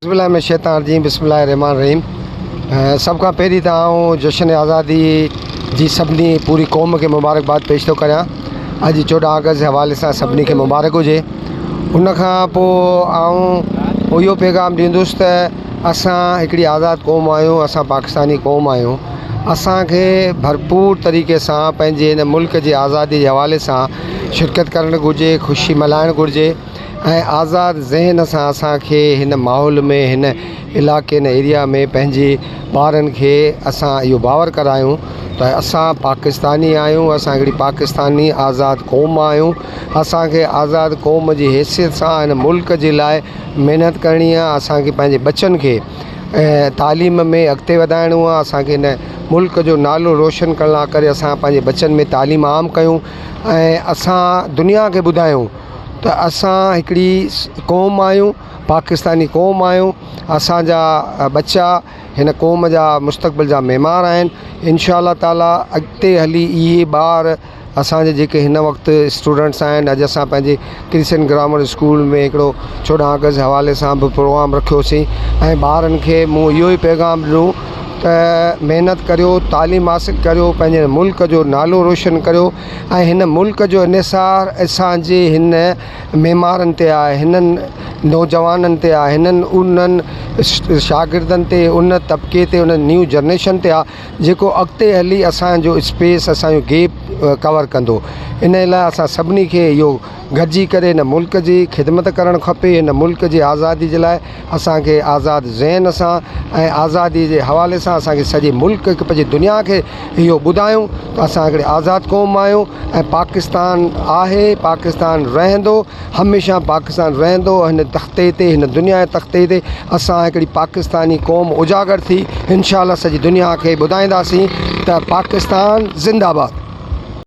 बिस्मिल्लाह में शैतान रजीम बिस्मिल्लाह रहमान रहीम। सब का पहिरीं त जश्न आज़ादी जी सभिनी पूरी क़ौम के मुबारकबाद पेश थो करियां। अॼु 14 अगस्त जे हवाले सां सभिनी खे मुबारक हुजे। उन खां पोइ इहो पैगाम ॾींदुसि त असां हिकिड़ी आज़ाद क़ौम आहियूं, असां पाकिस्तानी क़ौम आहियूं। असांखे भरपूर तरीक़े सां पंहिंजे हिन मुल्क जी आज़ादी जे हवाले सां शिरकत करणु घुरिजे, ख़ुशी मल्हाइणु घुरिजे ऐं आज़ादु ज़हन सां असांखे हिन माहौल में, हिन इलाइक़े, हिन एरिया में पंहिंजे ॿारनि खे असां इहो बावर करायूं त असां पाकिस्तानी आहियूं, असां हिकिड़ी पाकिस्तानी आज़ादु क़ौम आहियूं। असांखे आज़ादु क़ौम जी हैसियत सां हिन मुल्क जे लाइ महिनत करणी आहे। असांखे पंहिंजे बचनि खे तालीम में अॻिते वधाइणो आहे। असांखे हिन मुल्क जो नालो रोशन करण लाइ करे असां पंहिंजे बचनि में तालीम आम कयूं ऐं असां दुनिया खे ॿुधायूं त असां हिकिड़ी क़ौम आहियूं, पाकिस्तानी क़ौम आहियूं। असांजा बच्चा हिन क़ौम जा मुस्तक़बिल जा मेमार आहिनि। इंशा अल्लाह ताला अॻिते हली इहे ॿार असांजे जेके हिन वक़्तु स्टूडेंट्स आहिनि, अॼु असां पंहिंजे क्रिश्चियन ग्रामर स्कूल में हिकिड़ो 14 अगस्त जे हवाले सां बि प्रोग्राम रखियोसीं ऐं ॿारनि खे मूं इहो ई पैगाम ॾिनो त महिनत करियो, तालीम हासिलु करियो, पंहिंजे मुल्क जो नालो रोशन करियो ऐं हिन मुल्क जो इनिसार असांजे हिन मेमारनि ते आहे, हिननि नौजवाननि ते आहे, हिननि उन्हनि शागिर्दनि ते, उन तबिके ते, उन न्यू जनरेशन ते आहे जेको अॻिते हली असांजो स्पेस, असांजो गैप कवर कंदो। इन लाइ असां सभिनी खे इहो गॾिजी करे हिन मुल्क जी ख़िदमत करणु खपे। हिन मुल्क जी आज़ादी जे लाइ असांखे आज़ादु ज़हन सां ऐं आज़ादी जे हवाले सां असांखे सॼे मुल्क खे, पंहिंजी दुनिया खे इहो ॿुधायूं त असां हिकिड़े आज़ादु क़ौम आहियूं ऐं पाकिस्तान आहे, पाकिस्तान रहंदो, हमेशह पाकिस्तान रहंदो। हिन तख़्ते ते, हिन दुनिया जे तख़्ते ते असां हिकिड़ी पाकिस्तानी क़ौम उजागर थी इंशा अल्लाह सॼी दुनिया खे ॿुधाईंदासीं त पाकिस्तान ज़िंदाबाद।